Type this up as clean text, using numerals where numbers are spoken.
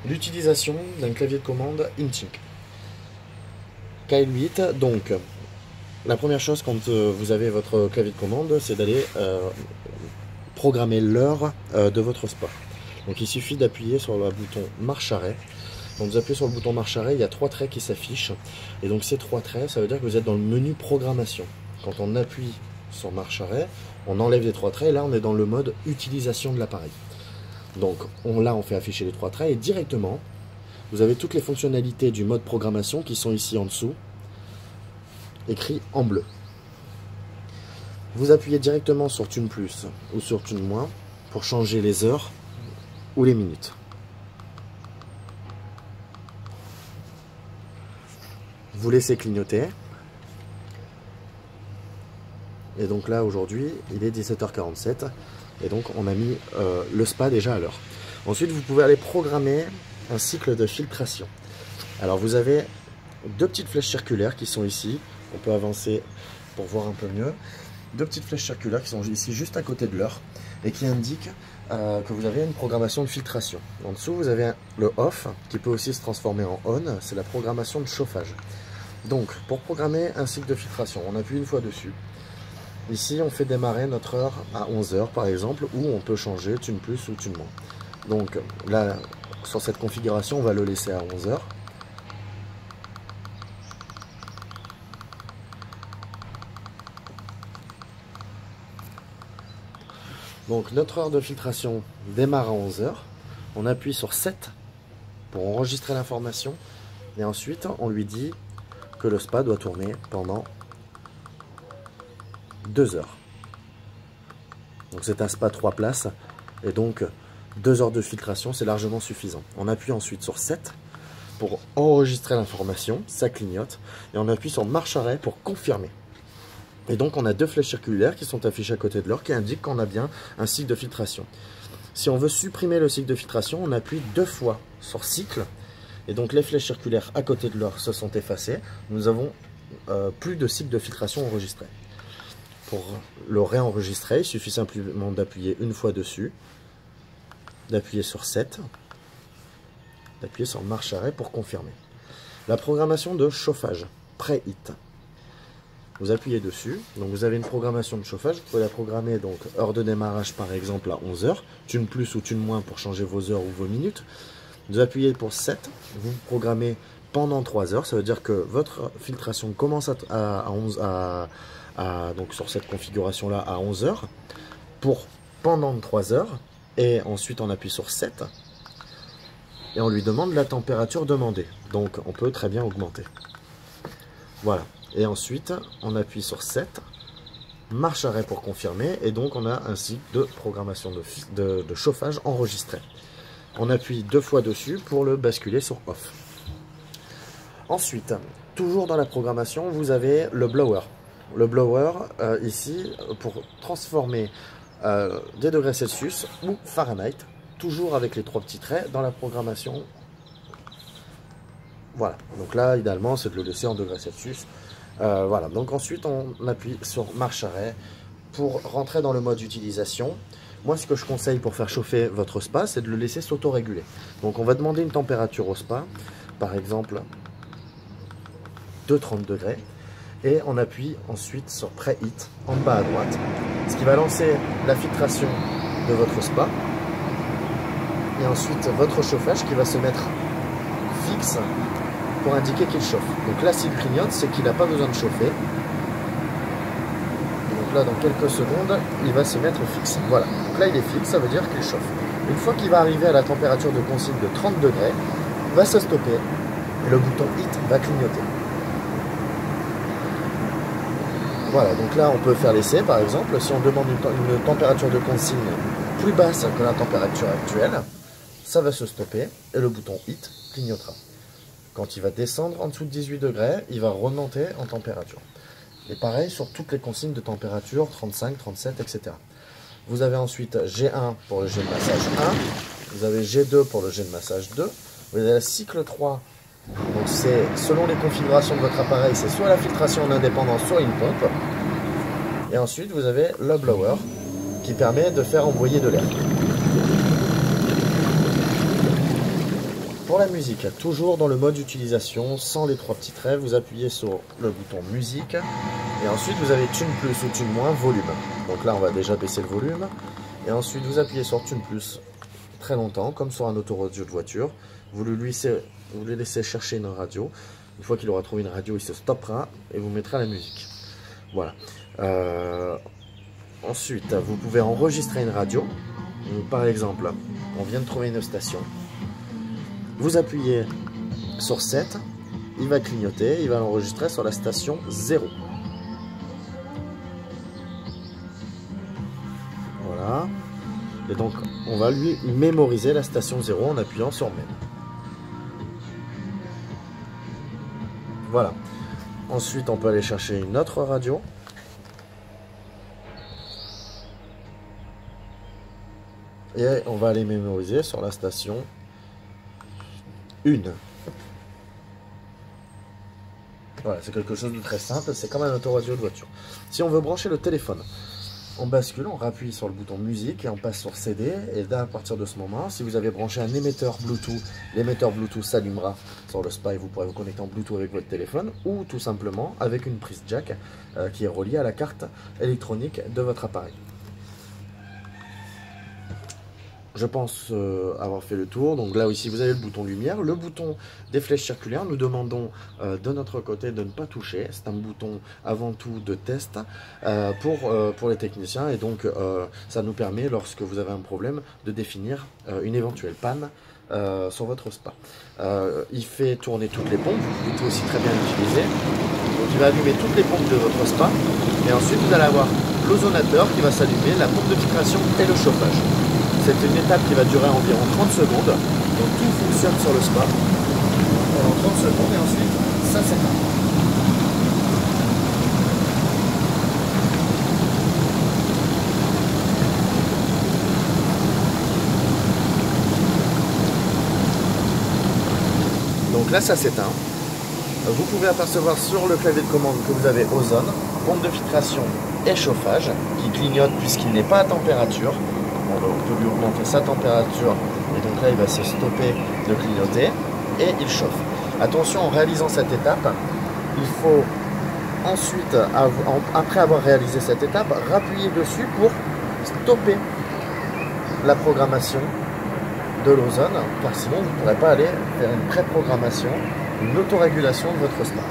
L'utilisation d'un clavier de commande Intink. KL8, donc la première chose quand vous avez votre clavier de commande, c'est d'aller programmer l'heure de votre spa. Donc il suffit d'appuyer sur le bouton marche arrêt. Quand vous appuyez sur le bouton marche arrêt, il y a 3 traits qui s'affichent. Et donc ces 3 traits, ça veut dire que vous êtes dans le menu programmation. Quand on appuie sur marche arrêt, on enlève les 3 traits et là on est dans le mode utilisation de l'appareil. Donc là on fait afficher les 3 traits et directement, vous avez toutes les fonctionnalités du mode programmation qui sont ici en dessous, écrit en bleu. Vous appuyez directement sur Tune Plus ou sur Tune Moins pour changer les heures ou les minutes. Vous laissez clignoter. Et donc là aujourd'hui il est 17h47 et donc on a mis le spa déjà à l'heure. Ensuite vous pouvez aller programmer un cycle de filtration. Alors vous avez 2 petites flèches circulaires qui sont ici. On peut avancer pour voir un peu mieux. 2 petites flèches circulaires qui sont ici juste à côté de l'heure et qui indiquent que vous avez une programmation de filtration. En dessous vous avez le off qui peut aussi se transformer en on, c'est la programmation de chauffage. Donc pour programmer un cycle de filtration, on appuie une fois dessus. Ici on fait démarrer notre heure à 11h par exemple, ou on peut changer Tune Plus ou Tune Moins. Donc là sur cette configuration on va le laisser à 11h. Donc notre heure de filtration démarre à 11h, on appuie sur 7 pour enregistrer l'information et ensuite on lui dit que le spa doit tourner pendant 2 heures. Donc c'est un spa 3 places et donc 2 heures de filtration c'est largement suffisant. On appuie ensuite sur 7 pour enregistrer l'information, ça clignote et on appuie sur marche arrêt pour confirmer. Et donc on a 2 flèches circulaires qui sont affichées à côté de l'heure qui indiquent qu'on a bien un cycle de filtration. Si on veut supprimer le cycle de filtration, on appuie 2 fois sur cycle. Et donc les flèches circulaires à côté de l'heure se sont effacées. Nous avons plus de cycle de filtration enregistré. Pour le réenregistrer, il suffit simplement d'appuyer une fois dessus, d'appuyer sur 7, d'appuyer sur marche arrêt pour confirmer. La programmation de chauffage, pré-hit. Vous appuyez dessus, donc vous avez une programmation de chauffage, vous pouvez la programmer donc heure de démarrage par exemple à 11h, Tune Plus ou Tune Moins pour changer vos heures ou vos minutes. Vous appuyez pour 7, vous programmez pendant 3 heures, ça veut dire que votre filtration commence donc sur cette configuration là à 11h pour pendant 3 heures et ensuite on appuie sur 7 et on lui demande la température demandée, donc on peut très bien augmenter. Voilà. Et ensuite, on appuie sur 7, marche arrêt pour confirmer, et donc on a un cycle de programmation de chauffage enregistré. On appuie 2 fois dessus pour le basculer sur off. Ensuite, toujours dans la programmation, vous avez le blower. Le blower, ici, pour transformer des degrés Celsius ou Fahrenheit, toujours avec les 3 petits traits dans la programmation. Voilà, donc là, idéalement, c'est de le laisser en degrés Celsius. Voilà, donc ensuite on appuie sur marche arrêt pour rentrer dans le mode utilisation. Moi ce que je conseille pour faire chauffer votre spa, c'est de le laisser s'auto-réguler. Donc on va demander une température au spa, par exemple de 30 degrés, et on appuie ensuite sur pré-hit en bas à droite, ce qui va lancer la filtration de votre spa, et ensuite votre chauffage qui va se mettre fixe pour indiquer qu'il chauffe. Donc là, s'il clignote, c'est qu'il n'a pas besoin de chauffer. Donc là, dans quelques secondes, il va se mettre fixe. Voilà. Donc là, il est fixe, ça veut dire qu'il chauffe. Une fois qu'il va arriver à la température de consigne de 30 degrés, il va se stopper et le bouton HIT va clignoter. Voilà, donc là, on peut faire l'essai, par exemple. Si on demande une température de consigne plus basse que la température actuelle, ça va se stopper et le bouton HIT clignotera. Quand il va descendre en dessous de 18 degrés, il va remonter en température. Et pareil sur toutes les consignes de température, 35, 37, etc. Vous avez ensuite G1 pour le jet de massage 1, vous avez G2 pour le jet de massage 2, vous avez le cycle 3. Donc c'est selon les configurations de votre appareil, c'est soit la filtration en indépendance, soit une pompe. Et ensuite vous avez le blower qui permet de faire envoyer de l'air. Pour la musique, toujours dans le mode utilisation, sans les trois petits traits, vous appuyez sur le bouton musique et ensuite vous avez tune plus ou tune moins, volume. Donc là on va déjà baisser le volume et ensuite vous appuyez sur tune plus très longtemps, comme sur un autoradio de voiture. Vous lui laissez chercher une radio. Une fois qu'il aura trouvé une radio, il se stoppera et vous mettra la musique. Voilà. Ensuite, vous pouvez enregistrer une radio. Donc, par exemple, on vient de trouver une station. Vous appuyez sur 7, il va clignoter, il va l'enregistrer sur la station 0. Voilà. Et donc, on va lui mémoriser la station 0 en appuyant sur Mem. Voilà. Ensuite, on peut aller chercher une autre radio. Et on va aller mémoriser sur la station 1. Voilà, c'est quelque chose de très simple. C'est comme un autoradio de voiture. Si on veut brancher le téléphone, on bascule, on rappuie sur le bouton musique et on passe sur CD. Et là, à partir de ce moment, si vous avez branché un émetteur Bluetooth, l'émetteur Bluetooth s'allumera sur le SPA et vous pourrez vous connecter en Bluetooth avec votre téléphone ou tout simplement avec une prise jack qui est reliée à la carte électronique de votre appareil. Je pense avoir fait le tour. Donc là aussi vous avez le bouton lumière, le bouton des flèches circulaires. Nous demandons de notre côté de ne pas toucher. C'est un bouton avant tout de test pour les techniciens. Et donc ça nous permet, lorsque vous avez un problème, de définir une éventuelle panne sur votre SPA. Il fait tourner toutes les pompes. Vous pouvez aussi très bien l'utiliser. Donc il va allumer toutes les pompes de votre SPA. Et ensuite vous allez avoir l'ozonateur qui va s'allumer, la pompe de filtration et le chauffage. C'est une étape qui va durer environ 30 secondes. Donc tout fonctionne sur le SPA pendant 30 secondes et ensuite ça s'éteint. Donc là ça s'éteint. Vous pouvez apercevoir sur le clavier de commande que vous avez ozone, pompe de filtration et chauffage qui clignote puisqu'il n'est pas à température. On peut lui augmenter sa température et donc là il va se stopper de clignoter et il chauffe. Attention, en réalisant cette étape, il faut ensuite, après avoir réalisé cette étape, rappuyer dessus pour stopper la programmation de l'ozone, car sinon vous ne pourrez pas aller faire une pré-programmation, une autorégulation de votre SPA.